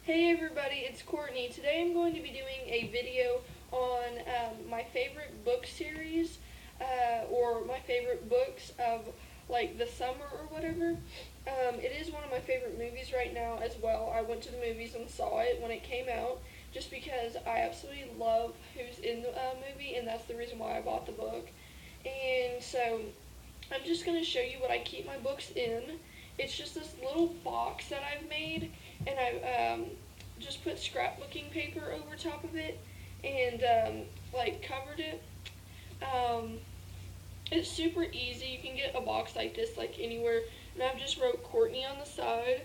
Hey everybody, it's Courtney. Today I'm going to be doing a video on my favorite book series or my favorite books of like the summer or whatever. It is one of my favorite movies right now as well. I went to the movies and saw it when it came out just because I absolutely love who's in the movie, and that's the reason why I bought the book. And so I'm just going to show you what I keep my books in. It's just this little box that I've made, and I just put scrapbooking paper over top of it and like covered it. Um, it's super easy. You can get a box like this like anywhere. And I've just wrote Courtney on the side.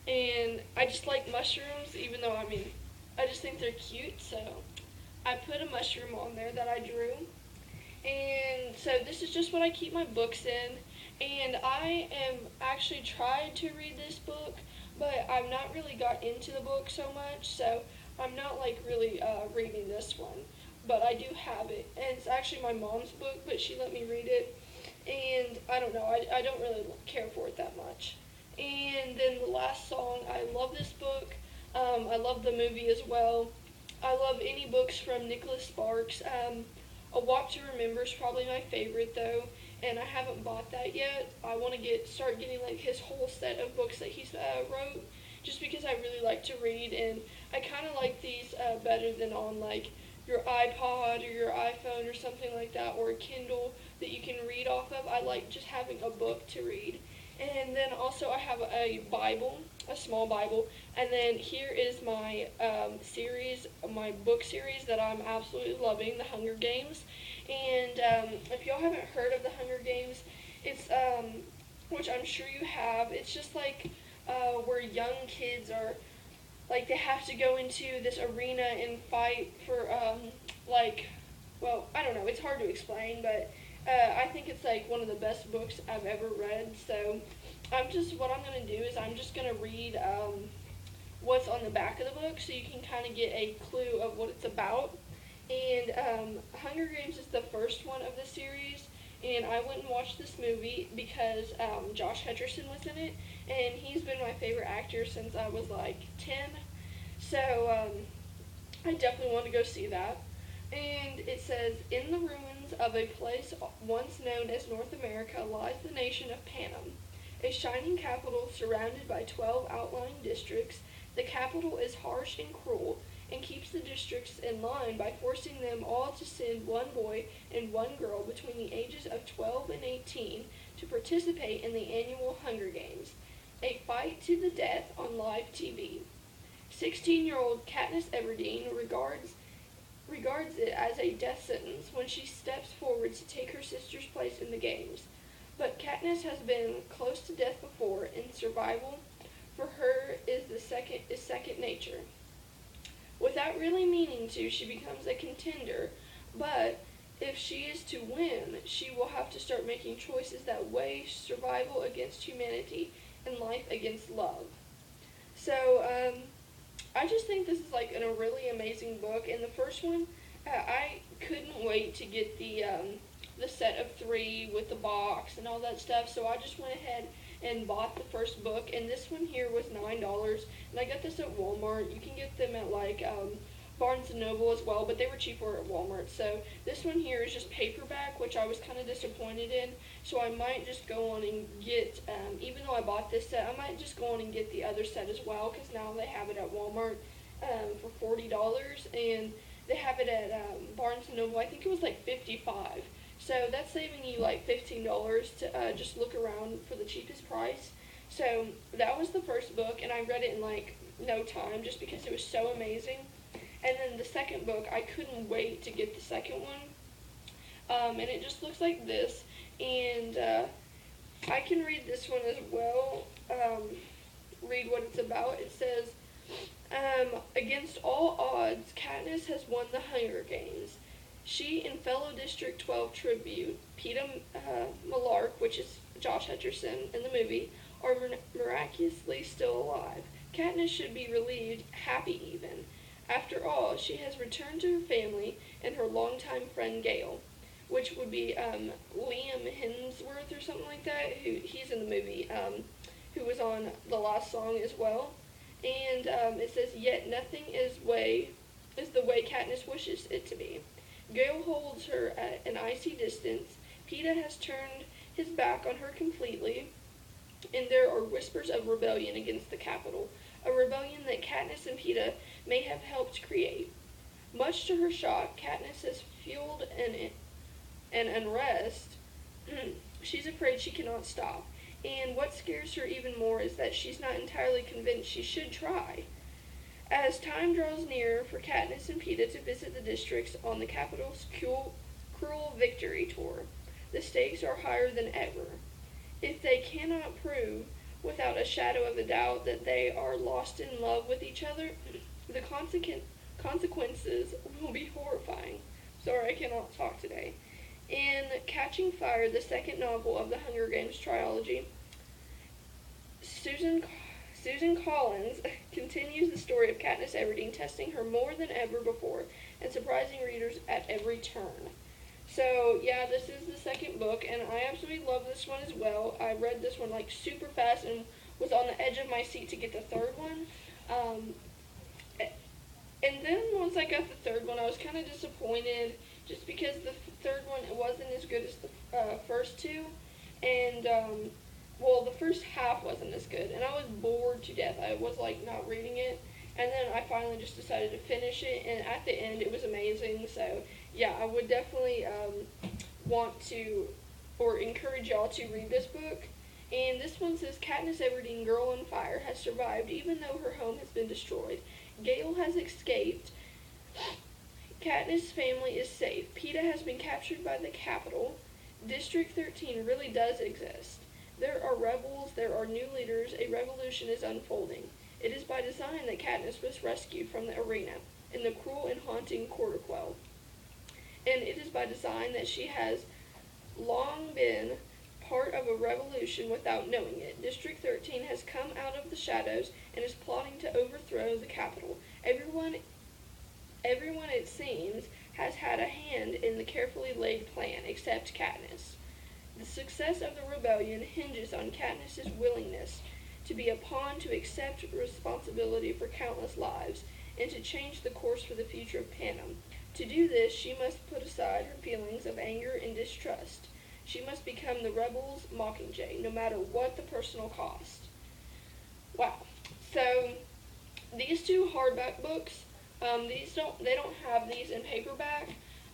And I just like mushrooms, even though I just think they're cute. So I put a mushroom on there that I drew. And so this is just what I keep my books in. And I am actually tried to read this book, but I've not really got into the book so much, so I'm not like really reading this one. But I do have it, and it's actually my mom's book, but she let me read it. And I don't know, I don't really care for it that much. And then the last song, I love this book. I love the movie as well. I love any books from Nicholas Sparks. A Walk to Remember is probably my favorite though, and I haven't bought that yet. I want to start getting like his whole set of books that he's wrote, just because I really like to read, and I kind of like these better than on like your iPod or your iPhone or something like that, or a Kindle that you can read off of. I like just having a book to read. And then also I have a Bible, a small Bible, and then here is my my book series that I'm absolutely loving, The Hunger Games. And if y'all haven't heard of The Hunger Games, it's which I'm sure you have. It's just like where young kids are like they have to go into this arena and fight for like well, I don't know, it's hard to explain, but I think it's like one of the best books I've ever read. So what I'm gonna do is I'm just gonna read what's on the back of the book, so you can kind of get a clue of what it's about. And Hunger Games is the first one of the series, and I went and watched this movie because Josh Hutcherson was in it, and he's been my favorite actor since I was like 10. So I definitely want to go see that. And it says, in the ruins of a place once known as North America lies the nation of Panem, a shining capital surrounded by 12 outlying districts. The capital is harsh and cruel, and keeps the districts in line by forcing them all to send one boy and one girl between the ages of 12 and 18 to participate in the annual Hunger Games, a fight to the death on live TV. 16-year-old Katniss Everdeen regards it as a death sentence when she steps forward to take her sister's place in the games. But Katniss has been close to death before, and survival for her is second nature. Without really meaning to, she becomes a contender, but if she is to win, she will have to start making choices that weigh survival against humanity and life against love. So, I just think this is like a really amazing book. And the first one, I couldn't wait to get the set of three with the box and all that stuff. So I just went ahead and bought the first book. And this one here was $9, and I got this at Walmart. You can get them at like Barnes and Noble as well, but they were cheaper at Walmart. So this one here is just paperback, which I was kind of disappointed in. So I might just go on and get, even though I bought this set, I might just go on and get the other set as well, because now they have it at Walmart for $40, and they have it at Barnes and Noble. I think it was like $55. So that's saving you like $15 to just look around for the cheapest price. So that was the first book, and I read it in like no time just because it was so amazing. And then the second book, I couldn't wait to get the second one. And it just looks like this. And I can read this one as well, read what it's about. It says, against all odds, Katniss has won the Hunger Games. She and fellow District 12 tribute, Peeta Mellark, which is Josh Hutcherson in the movie, are miraculously still alive. Katniss should be relieved, happy even. After all, she has returned to her family and her longtime friend Gale, which would be Liam Hemsworth or something like that. He's in the movie, who was on the last song as well. And it says, "Yet nothing is the way Katniss wishes it to be." Gale holds her at an icy distance. Peeta has turned his back on her completely, and there are whispers of rebellion against the Capitol, a rebellion that Katniss and Peeta may have helped create. Much to her shock, Katniss has fueled an unrest she's afraid she cannot stop. And what scares her even more is that she's not entirely convinced she should try. As time draws near for Katniss and Peeta to visit the districts on the Capitol's cruel victory tour, the stakes are higher than ever. If they cannot prove without a shadow of a doubt that they are lost in love with each other, the consequences will be horrifying. Sorry, I cannot talk today. In Catching Fire, the second novel of the Hunger Games trilogy, Susan Collins continues the story of Katniss Everdeen, testing her more than ever before and surprising readers at every turn. So, yeah, this is the second book, and I absolutely love this one as well. I read this one, like, super fast and was on the edge of my seat to get the third one. And then once I got the third one, I was kind of disappointed just because the third one wasn't as good as the first two. And, well, the first half wasn't as good, and I was bored to death. I was, like, not reading it. And then I finally just decided to finish it, and at the end, it was amazing. So, yeah, I would definitely want to, or encourage y'all to read this book. And this one says, Katniss Everdeen, Girl on Fire, has survived even though her home has been destroyed. Gale has escaped. Katniss' family is safe. Peeta has been captured by the Capitol. District 13 really does exist. There are rebels, there are new leaders, a revolution is unfolding. It is by design that Katniss was rescued from the arena in the cruel and haunting Quarterquell. And it is by design that she has long been part of a revolution without knowing it. District 13 has come out of the shadows and is plotting to overthrow the Capitol. Everyone, it seems, has had a hand in the carefully laid plan, except Katniss. The success of the rebellion hinges on Katniss's willingness to be a pawn to accept responsibility for countless lives and to change the course for the future of Panem. To do this, she must put aside her feelings of anger and distrust. She must become the rebel's Mockingjay, no matter what the personal cost. Wow. So, these two hardback books, they don't have these in paperback.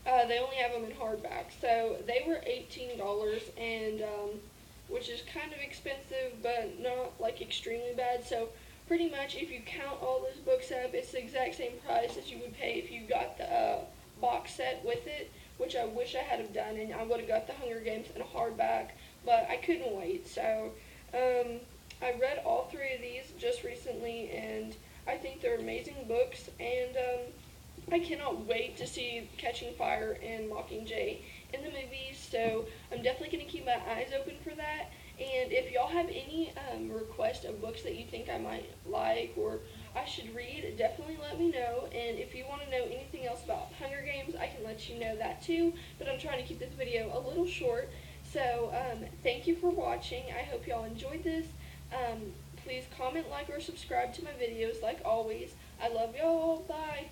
They only have them in hardback. So, they were $18, and which is kind of expensive, but not like extremely bad. So, pretty much if you count all those books up, it's the exact same price as you would pay if you got the box set with it, which I wish I had have done, and I would have got the Hunger Games in a hardback, but I couldn't wait. So I read all three of these just recently, and I think they're amazing books, and I cannot wait to see Catching Fire and Mockingjay in the movies, so I'm definitely going to keep my eyes open for that. And if y'all have any requests of books that you think I might like or I should read, definitely let me know. And if you want to know anything else about Hunger Games, I can let you know that too. But I'm trying to keep this video a little short. So thank you for watching. I hope y'all enjoyed this. Please comment, like, or subscribe to my videos like always. I love y'all. Bye.